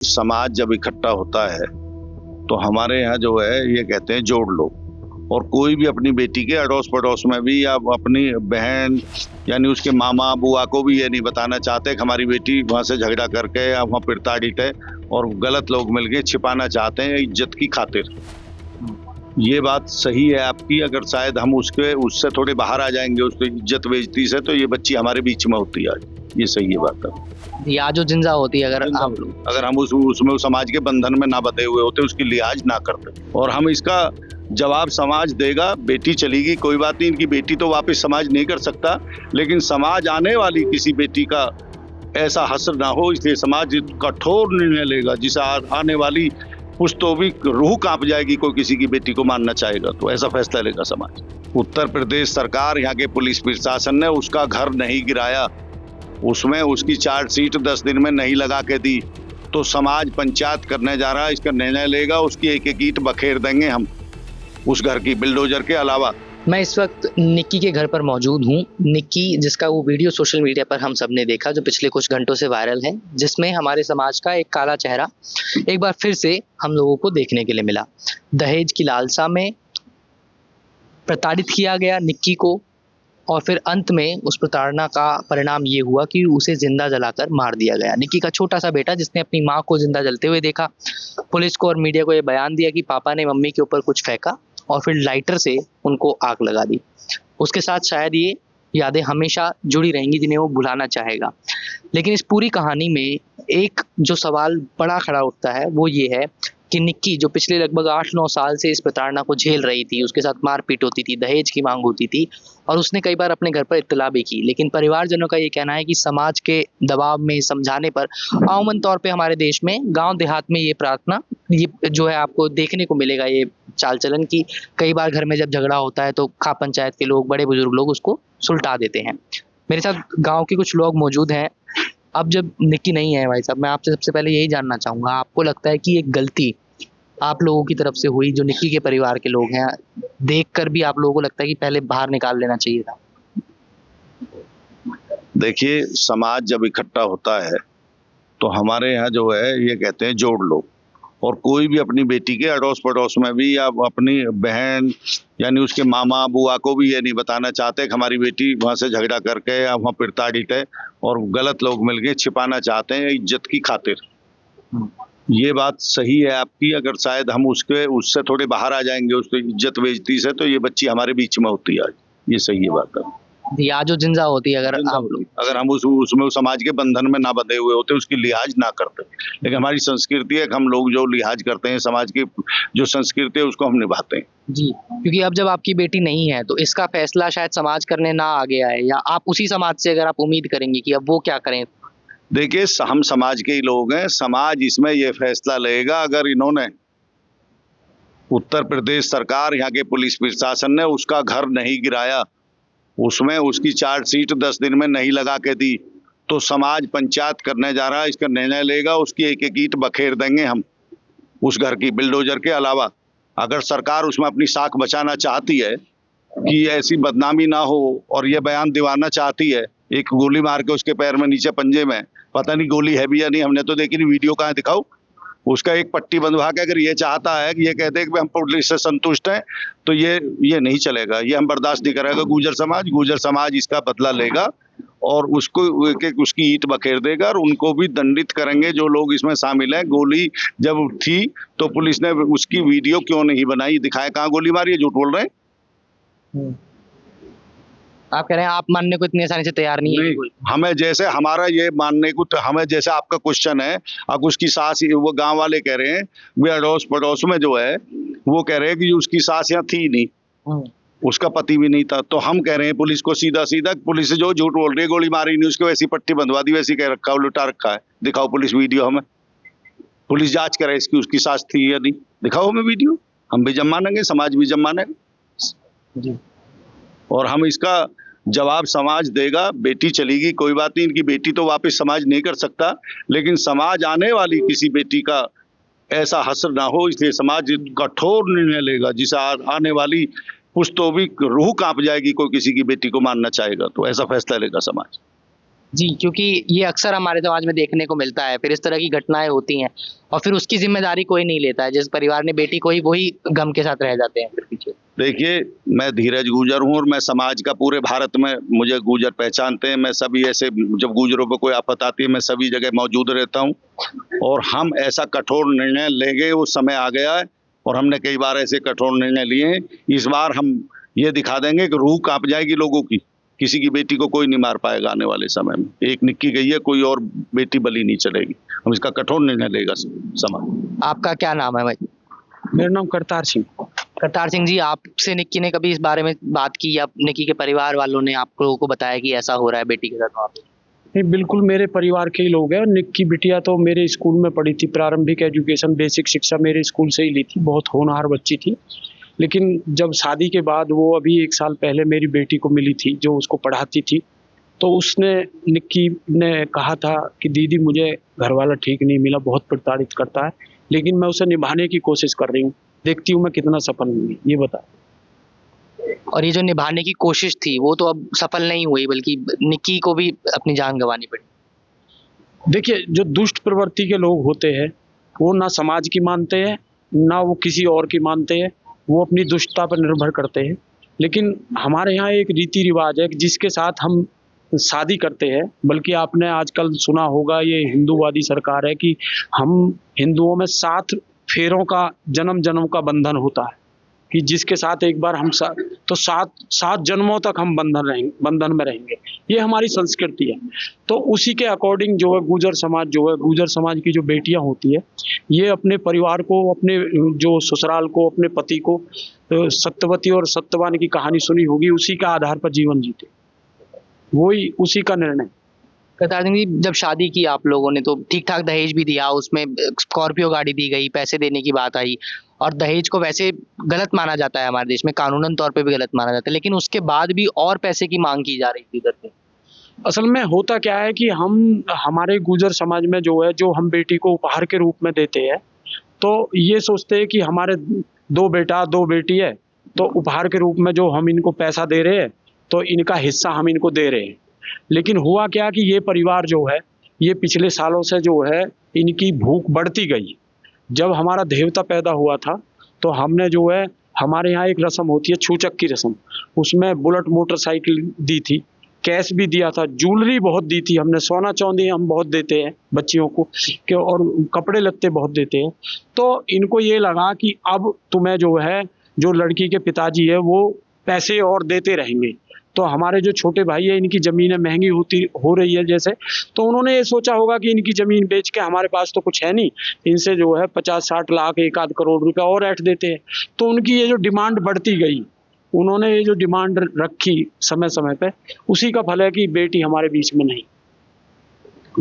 समाज जब इकट्ठा होता है तो हमारे यहाँ जो है ये कहते हैं जोड़ लो। और कोई भी अपनी बेटी के अड़ोस पड़ोस में भी या अपनी बहन यानी उसके मामा बुआ को भी ये नहीं बताना चाहते कि हमारी बेटी वहाँ से झगड़ा करके या वहाँ पिरताड़ित है, और गलत लोग मिलके छिपाना चाहते हैं इज्जत की खातिर। ये बात सही है आपकी, अगर शायद हम उससे थोड़े बाहर आ जाएंगे उसकी इज्जत बेइज्जती से, तो ये बच्ची हमारे बीच में होती है। ये सही है बात है। या जो जिंदा होती है अगर हम उसमें उस समाज के बंधन में ना बंधे हुए होते, उसकी लिहाज ना करते, और हम इसका जवाब समाज देगा। बेटी चलेगी कोई बात नहीं, इनकी बेटी तो वापस समाज नहीं कर सकता, लेकिन समाज आने वाली किसी बेटी का ऐसा हसर ना हो, इसलिए समाज कठोर निर्णय लेगा जिसे आने वाली पुश्तों भी रूह कांप जाएगी कोई किसी की बेटी को मारना चाहेगा तो ऐसा फैसला लेगा समाज। उत्तर प्रदेश सरकार, यहाँ के पुलिस प्रशासन ने उसका घर नहीं गिराया, उसमें उसकी चार्जशीट 10 दिन में नहीं लगा के दी, तो समाज पंचायत करने जा रहा है, इसका निर्णय लेगा, उसकी एक एक ईंट बखेर देंगे हम उस घर की बिल्डोजर के अलावा। मैं इस वक्त निक्की के घर पर मौजूद हूँ। निक्की, जिसका वो वीडियो सोशल मीडिया पर हम सब ने देखा जो पिछले कुछ घंटों से वायरल है, जिसमें हमारे समाज का एक काला चेहरा एक बार फिर से हम लोगों को देखने के लिए मिला। दहेज की लालसा में प्रताड़ित किया गया निक्की को, और फिर अंत में उस प्रताड़ना का परिणाम ये हुआ कि उसे जिंदा जलाकर मार दिया गया। निक्की का छोटा सा बेटा, जिसने अपनी माँ को जिंदा जलते हुए देखा, पुलिस को और मीडिया को ये बयान दिया कि पापा ने मम्मी के ऊपर कुछ फेंका और फिर लाइटर से उनको आग लगा दी। उसके साथ शायद ये यादें हमेशा जुड़ी रहेंगी जिन्हें वो भुलाना चाहेगा। लेकिन इस पूरी कहानी में एक जो सवाल बड़ा खड़ा उठता है वो ये है कि निक्की, जो पिछले लगभग 8-9 साल से इस प्रताड़ना को झेल रही थी, उसके साथ मारपीट होती थी, दहेज की मांग होती थी, और उसने कई बार अपने घर पर इत्तला भी की, लेकिन परिवारजनों का ये कहना है कि समाज के दबाव में, समझाने पर, अमूमन तौर पे हमारे देश में गांव देहात में ये प्रार्थना, ये जो है आपको देखने को मिलेगा ये चाल चलन की कई बार घर में जब झगड़ा होता है तो खा पंचायत के लोग, बड़े बुजुर्ग लोग उसको सुलटा देते हैं। मेरे साथ गाँव के कुछ लोग मौजूद हैं। अब जब निक्की नहीं है भाई साहब, मैं आपसे सबसे पहले यही जानना चाहूँगा, आपको लगता है कि एक गलती आप लोगों की तरफ से हुई, जो निक्की के परिवार के लोग हैं, देखकर भी आप लोगों को लगता है कि पहले बाहर निकाल लेना चाहिए था? देखिए, समाज जब इकट्ठा होता है तो हमारे यहाँ जो है ये कहते हैं जोड़ लो। और कोई भी अपनी बेटी के अड़ोस पड़ोस में भी या अपनी बहन यानी उसके मामा बुआ को भी ये नहीं बताना चाहते कि हमारी बेटी वहाँ से झगड़ा करके या वहाँ पिरताड़ित है, और गलत लोग मिलके छिपाना चाहते हैं इज्जत की खातिर। ये बात सही है आपकी, अगर शायद हम उससे थोड़े बाहर आ जाएंगे उसकी इज्जत बेइज्जती से, तो ये बच्ची हमारे बीच में होती है। ये सही है बात है। या जो जिंदा होती है, अगर हम उसमें उस समाज के बंधन में ना बंधे हुए होते, उसकी लिहाज ना करते, लेकिन हमारी संस्कृति है कि हम लोग जो लिहाज करते हैं, समाज की जो संस्कृति है उसको हम निभाते हैं जी। क्योंकि अब जब आपकी बेटी नहीं है तो इसका फैसला शायद समाज करने ना आ गया है, या आप उसी समाज से अगर आप उम्मीद करेंगे कि अब वो क्या करें? देखिए, हम समाज के ही लोग हैं, समाज इसमें ये फैसला लेगा। अगर इन्होंने, उत्तर प्रदेश सरकार, यहाँ के पुलिस प्रशासन ने उसका घर नहीं गिराया, उसमें उसकी चार्जशीट 10 दिन में नहीं लगा के दी, तो समाज पंचायत करने जा रहा है, इसका निर्णय लेगा, उसकी एक एक ईंट बखेर देंगे हम उस घर की बिल्डोजर के अलावा। अगर सरकार उसमें अपनी साख बचाना चाहती है कि ऐसी बदनामी ना हो और ये बयान दिवाना चाहती है, एक गोली मार के उसके पैर में नीचे पंजे में, पता नहीं गोली है भी या नहीं, हमने तो देखी नहीं, वीडियो कहाँ दिखाओ, उसका एक पट्टी बंधवा के अगर ये चाहता है कि ये कहते हैं कि हम पुलिस से संतुष्ट हैं, तो ये नहीं चलेगा, ये हम बर्दाश्त नहीं करेगा। गुर्जर समाज इसका बदला लेगा और उसको उसकी ईंट बखेर देगा, और उनको भी दंडित करेंगे जो लोग इसमें शामिल हैं। गोली जब थी तो पुलिस ने उसकी वीडियो क्यों नहीं बनाई, दिखाया कहाँ गोली मारी है, झूठ बोल रहे हैं। आप कह रहे हैं आप मानने को इतनी आसानी से तैयार नहीं है? हमें जैसे हमारा ये मानने को, हमें जैसे आपका क्वेश्चन है, अब उसकी सास, वो गांव वाले कह रहे हैं, वे अड़ोस पड़ोस में जो है वो कह रहे हैं कि उसकी सास यहाँ थी नहीं, उसका पति भी नहीं था, तो हम कह रहे हैं पुलिस को सीधा पुलिस जो झूठ बोल रही है, गोली मारी नहीं, उसको वैसी पट्टी बंधवा दी, वैसी कह रखा, लुटा रखा है, दिखाओ पुलिस वीडियो, हमें पुलिस जांच करे इसकी, उसकी सास थी या नहीं, दिखाओ हमें वीडियो, हम भी जब मानेंगे, समाज भी जब मानेगा, और हम इसका जवाब समाज देगा। बेटी चलेगी कोई बात नहीं, इनकी बेटी तो वापस समाज नहीं कर सकता, लेकिन समाज आने वाली किसी बेटी का ऐसा हसर ना हो, इसलिए समाज कठोर निर्णय लेगा जिसे आने वाली पुश्तों भी रूह कांप जाएगी कोई किसी की बेटी को मारना चाहेगा तो ऐसा फैसला लेगा समाज। जी, क्योंकि ये अक्सर हमारे समाज में देखने को मिलता है, फिर इस तरह की घटनाएँ होती हैं और फिर उसकी ज़िम्मेदारी कोई नहीं लेता है, जिस परिवार ने बेटी खोई वही गम के साथ रह जाते हैं फिर पीछे। देखिए, मैं धीरज गुर्जर हूँ और मैं समाज का पूरे भारत में मुझे गुर्जर पहचानते हैं। मैं सभी ऐसे जब गुर्जरों पे कोई आफ़त आती है, मैं सभी जगह मौजूद रहता हूँ और हम ऐसा कठोर निर्णय लेंगे, वो समय आ गया है और हमने कई बार ऐसे कठोर निर्णय लिए हैं। इस बार हम ये दिखा देंगे कि रूह काँप जाएगी लोगों की। किसी की बेटी को कोई नहीं मार पाएगा आने वाले समय में। एक निक्की गई है, कोई और बेटी बलि नहीं चलेगी। हम इसका कठोर निर्णय लेगा समाज। आपका क्या नाम है भाई? मेरा नाम करतार सिंह। करतार सिंह जी, आपसे निक्की ने कभी इस बारे में बात की या निक्की के परिवार वालों ने आप लोगों को बताया कि ऐसा हो रहा है बेटी के साथ वहाँ पे? नहीं, बिल्कुल मेरे परिवार के ही लोग हैं। निक्की बिटिया तो मेरे स्कूल में पढ़ी थी, प्रारंभिक एजुकेशन बेसिक शिक्षा मेरे स्कूल से ही ली थी। बहुत होनहार बच्ची थी, लेकिन जब शादी के बाद वो अभी 1 साल पहले मेरी बेटी को मिली थी जो उसको पढ़ाती थी, तो उसने निक्की ने कहा था कि दीदी मुझे घर वाला ठीक नहीं मिला, बहुत प्रताड़ित करता है, लेकिन मैं उसे निभाने की कोशिश कर रही हूँ, देखती हूँ मैं कितना सफल हूँ। ये बता। और ये जो निभाने की कोशिश थी वो तो अब सफल नहीं हुई, बल्कि निक्की को भी अपनी जान गंवानी पड़ी। देखिए, जो दुष्ट प्रवृत्ति के लोग होते हैं वो ना समाज की मानते हैं, ना वो किसी और की मानते हैं, वो अपनी दुष्टता पर निर्भर करते हैं। लेकिन हमारे यहाँ एक रीति रिवाज है कि जिसके साथ हम शादी करते हैं, बल्कि आपने आजकल सुना होगा ये हिंदूवादी सरकार है कि हम हिंदुओं में 7 फेरों का जन्म जन्म का बंधन होता है कि जिसके साथ एक बार हम तो 7 जन्मों तक हम बंधन में रहेंगे। ये हमारी संस्कृति है। तो उसी के अकॉर्डिंग जो है गुर्जर समाज की जो बेटियां होती है, ये अपने परिवार को, अपने जो ससुराल को, अपने पति को सत्यवती और सत्यवान की कहानी सुनी होगी, उसी का आधार पर जीवन जीते, वही उसी का निर्णय। करतार सिंह जी, जब शादी की आप लोगों ने तो ठीक ठाक दहेज भी दिया, उसमें स्कॉर्पियो गाड़ी दी गई, पैसे देने की बात आई और दहेज को वैसे गलत माना जाता है हमारे देश में, कानूनन तौर पे भी गलत माना जाता है, लेकिन उसके बाद भी और पैसे की मांग की जा रही थी इधर से। असल में होता क्या है कि हमारे गुर्जर समाज में जो है, जो हम बेटी को उपहार के रूप में देते हैं, तो ये सोचते हैं कि हमारे 2 बेटा 2 बेटी है, तो उपहार के रूप में जो हम इनको पैसा दे रहे हैं, तो इनका हिस्सा हम इनको दे रहे हैं। लेकिन हुआ क्या कि ये परिवार जो है, ये पिछले सालों से जो है इनकी भूख बढ़ती गई। जब हमारा देवता पैदा हुआ था, तो हमने जो है, हमारे यहाँ एक रस्म होती है छूचक की रस्म, उसमें बुलेट मोटरसाइकिल दी थी, कैश भी दिया था, ज्वेलरी बहुत दी थी हमने, सोना चांदी हम बहुत देते हैं बच्चियों को कि, और कपड़े लत्ते बहुत देते हैं। तो इनको ये लगा कि अब तुम्हें जो है, जो लड़की के पिताजी है वो पैसे और देते रहेंगे, तो हमारे जो छोटे भाई है इनकी ज़मीनें महंगी हो रही है जैसे, तो उन्होंने ये सोचा होगा कि इनकी ज़मीन बेच के, हमारे पास तो कुछ है नहीं, इनसे जो है 50-60 लाख 1-आध करोड़ रुपया और ऐंठ देते हैं। तो उनकी ये जो डिमांड बढ़ती गई, उन्होंने ये जो डिमांड रखी समय समय पे, उसी का फल है कि बेटी हमारे बीच में नहीं।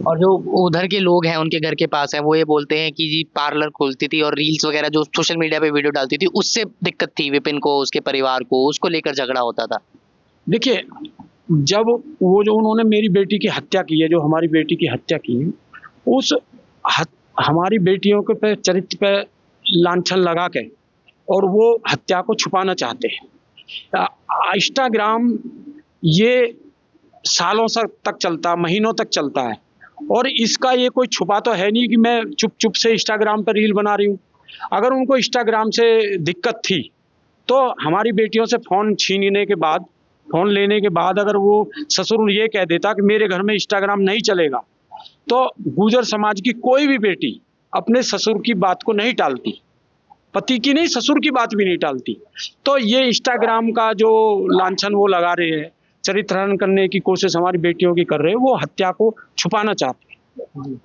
और जो उधर के लोग हैं उनके घर के पास है, वो ये बोलते हैं कि जी पार्लर खोलती थी और रील्स वगैरह जो सोशल मीडिया पे वीडियो डालती थी, उससे दिक्कत थी विपिन को, उसके परिवार को, उसको लेकर झगड़ा होता था। देखिए, जब वो जो उन्होंने मेरी बेटी की हत्या की है, जो हमारी बेटी की हत्या की है, उस हमारी बेटियों के पे चरित्र पे लांछन लगा के और वो हत्या को छुपाना चाहते हैं। इंस्टाग्राम ये सालों से तक चलता, महीनों तक चलता है, और इसका ये कोई छुपा तो है नहीं कि मैं चुप चुप से इंस्टाग्राम पर रील बना रही हूँ। अगर उनको इंस्टाग्राम से दिक्कत थी, तो हमारी बेटियों से फ़ोन छीनने के बाद, फ़ोन लेने के बाद अगर वो ससुर ये कह देता कि मेरे घर में इंस्टाग्राम नहीं चलेगा, तो गुर्जर समाज की कोई भी बेटी अपने ससुर की बात को नहीं टालती, पति की नहीं, ससुर की बात भी नहीं टालती। तो ये इंस्टाग्राम का जो लांछन वो लगा रहे हैं, चरित्रहरण करने की कोशिश हमारी बेटियों की कर रहे हैं, वो हत्या को छुपाना चाहते हैं।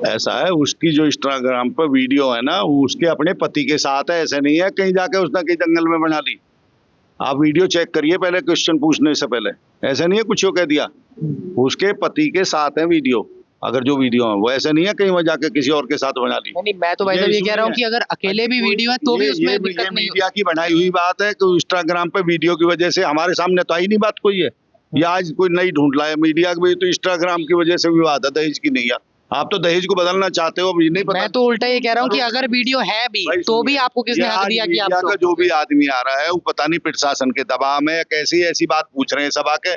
ऐसा है, उसकी जो इंस्टाग्राम पर वीडियो है ना, वो उसके अपने पति के साथ है, ऐसे नहीं है कहीं जाके उसने कहीं जंगल में बना ली। आप वीडियो चेक करिए पहले, क्वेश्चन पूछने से पहले। ऐसे नहीं है कुछ कह दिया, उसके पति के साथ है वीडियो। अगर जो वीडियो है वो ऐसे नहीं है कहीं वह जाके किसी और के साथ बना ली। नहीं, मैं तो भाई साहब ये कह रहा हूँ कि अगर अकेले भी वीडियो है तो भी उसमें दिक्कत नहीं। मीडिया की बनाई हुई बात है कि इंस्टाग्राम पे वीडियो की वजह से हमारे सामने तो आई नहीं बात कोई है, या आज कोई नई ढूंढ लाया मीडिया की, तो इंस्टाग्राम की वजह से विवाद है, दहेज की नहीं है। आप तो दहेज को बदलना चाहते हो, अब ये नहीं पता। मैं तो उल्टा ये कह रहा हूँ कि अगर वीडियो है भी भाई तो भी सुनिए, आपको किसने ये हक आज दिया कि मीडिया आप का जो भी आदमी आ रहा है वो पता नहीं प्रशासन के दबाव में या कैसी ऐसी बात पूछ रहे हैं सब आके,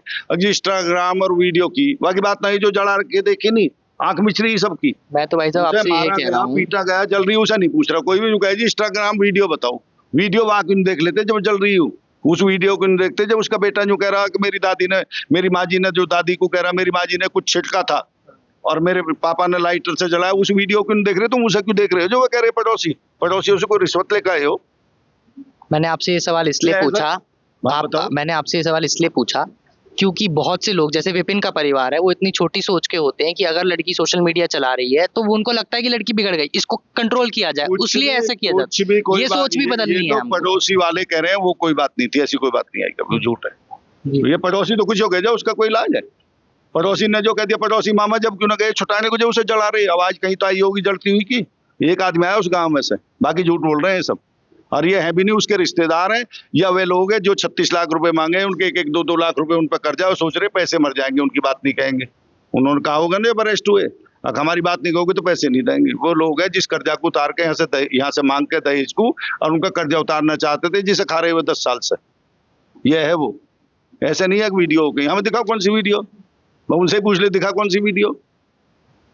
इंस्टाग्राम और वीडियो की बाकी बात नहीं, जो जला के देखी नहीं, आंख मिच रही सबकी। मैं तो भाई साहब उसे आपसे ये मारा कह रहा गया, हूँ, पीटा गया, जल रही उसे नहीं पूछ रहा कोई भी। जो कहे जी इंस्टाग्राम वीडियो बताओ, वीडियो वहां क्यों नहीं देख लेते जब जल रही हूँ? उस वीडियो को नहीं देखते जब उसका बेटा जो कह रहा कि मेरी माँ जी ने जो दादी को कह रहा मेरी माँ जी ने कुछ छिटका था और मेरे पापा ने लाइटर से जलाया, उस वीडियो क्यों नहीं देख रहे? तुम उसे क्यों देख रहे हो जो वो कह रहे पड़ोसियों से कोई रिश्वत लेकर आए हो? मैंने आपसे ये सवाल इसलिए ये पूछा, हाँ, बताओ। मैंने आपसे ये सवाल इसलिए पूछा क्योंकि बहुत से लोग जैसे विपिन का परिवार है वो इतनी छोटी सोच के होते हैं कि अगर लड़की सोशल मीडिया चला रही है तो वो उनको लगता है कि लड़की बिगड़ गई, इसको कंट्रोल किया जाए, कुछ इसलिए भी- ऐसा किया कुछ जाता भी है। कोई ये बात सोच भी नहीं, बदलनी ये है तो हमको। पड़ोसी वाले कह रहे हैं, वो कोई बात नहीं थी, ऐसी कोई बात नहीं आई कभी, झूठ है। जी। ये पड़ोसी तो कुछ हो गया, उसका कोई इलाज है? पड़ोसी ने जो कह दिया, पड़ोसी मामा जब क्यों ना गए छुटाने को, जो उसे जला रही आवाज कहीं तो आई होगी जलती हुई की, एक आदमी आया उस गांव में से, बाकी झूठ बोल रहे हैं सब। और ये है भी नहीं उसके रिश्तेदार हैं या वे लोग हैं जो 36 लाख रुपए मांगे हैं, उनके 1-2 लाख रुपए उन पर कर्जा, और सोच रहे पैसे मर जाएंगे, उनकी बात नहीं कहेंगे। उन्होंने कहा होगा ना अरेस्ट हुए, अगर हमारी बात नहीं कहोगे तो पैसे नहीं देंगे। वो लोग हैं जिस कर्जा को उतार के यहाँ से मांग के दहेज को, और उनका कर्जा उतारना चाहते थे, जिसे खा रहे हुए 10 साल से। ये है वो, ऐसे नहीं है कि वीडियो हो गई। हमें दिखाओ कौन सी वीडियो, मैं उनसे पूछ ले, दिखा कौन सी वीडियो?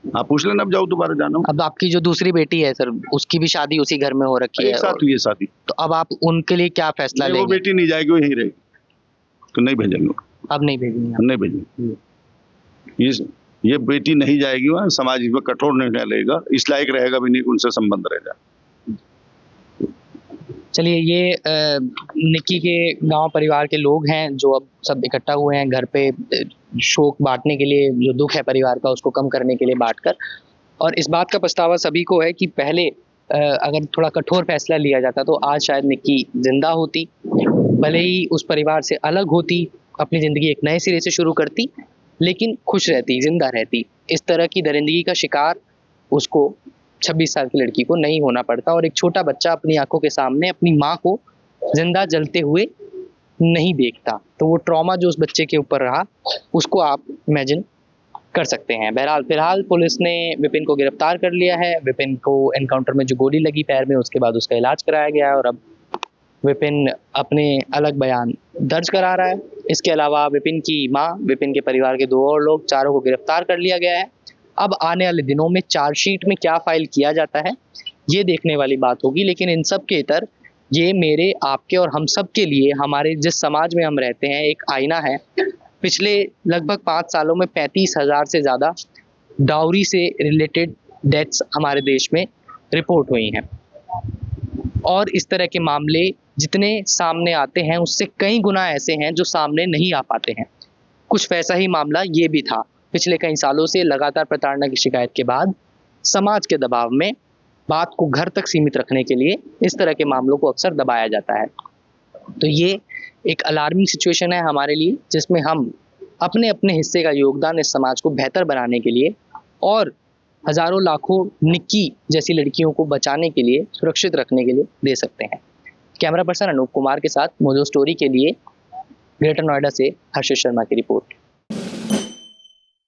आप पूछ लेना, अब जाओ दोबारा जाना। अब आपकी जो दूसरी बेटी है सर, उसकी भी शादी उसी घर में हो रखी एक है, साथ हुई है शादी। तो अब आप उनके लिए क्या फैसला नहीं, वो लेंगे? बेटी नहीं जाएगी, वो यहीं रहेगी, तो नहीं भेजेंगे, अब नहीं भेजेंगे आप? नहीं भेजेंगे। ये बेटी नहीं जाएगी वहाँ, समाज इसमें कठोर निर्णय लेगा, इस लायक रहेगा भी नहीं कि उनसे संबंध रहेगा। चलिए, ये निक्की के गांव परिवार के लोग हैं जो अब सब इकट्ठा हुए हैं घर पे शोक बांटने के लिए, जो दुख है परिवार का उसको कम करने के लिए बांटकर। और इस बात का पछतावा सभी को है कि पहले अगर थोड़ा कठोर फैसला लिया जाता तो आज शायद निक्की जिंदा होती, भले ही उस परिवार से अलग होती, अपनी ज़िंदगी एक नए सिरे से शुरू करती, लेकिन खुश रहती, जिंदा रहती। इस तरह की दरिंदगी का शिकार उसको 26 साल की लड़की को नहीं होना पड़ता, और एक छोटा बच्चा अपनी आंखों के सामने अपनी माँ को जिंदा जलते हुए नहीं देखता, तो वो ट्रॉमा जो उस बच्चे के ऊपर रहा उसको आप इमेजिन कर सकते हैं। बहरहाल फिलहाल पुलिस ने विपिन को गिरफ्तार कर लिया है। विपिन को एनकाउंटर में जो गोली लगी पैर में, उसके बाद उसका इलाज कराया गया है और अब विपिन अपने अलग बयान दर्ज करा रहा है। इसके अलावा विपिन की माँ, विपिन के परिवार के 2 और लोग, चारों को गिरफ्तार कर लिया गया है। अब आने वाले दिनों में चार्जशीट में क्या फाइल किया जाता है ये देखने वाली बात होगी, लेकिन इन सब के इतर ये मेरे, आपके और हम सब के लिए, हमारे जिस समाज में हम रहते हैं, एक आईना है। पिछले लगभग 5 सालों में 35,000 से ज़्यादा डाउरी से रिलेटेड डेथ्स हमारे देश में रिपोर्ट हुई हैं, और इस तरह के मामले जितने सामने आते हैं उससे कई गुना ऐसे हैं जो सामने नहीं आ पाते हैं। कुछ वैसा ही मामला ये भी था। पिछले कई सालों से लगातार प्रताड़ना की शिकायत के बाद समाज के दबाव में बात को घर तक सीमित रखने के लिए इस तरह के मामलों को अक्सर दबाया जाता है। तो ये एक अलार्मिंग सिचुएशन है हमारे लिए, जिसमें हम अपने अपने हिस्से का योगदान इस समाज को बेहतर बनाने के लिए और हजारों लाखों निक्की जैसी लड़कियों को बचाने के लिए, सुरक्षित रखने के लिए दे सकते हैं। कैमरा पर्सन अनूप कुमार के साथ मोजो स्टोरी के लिए ग्रेटर नोएडा से हर्षित शर्मा की रिपोर्ट।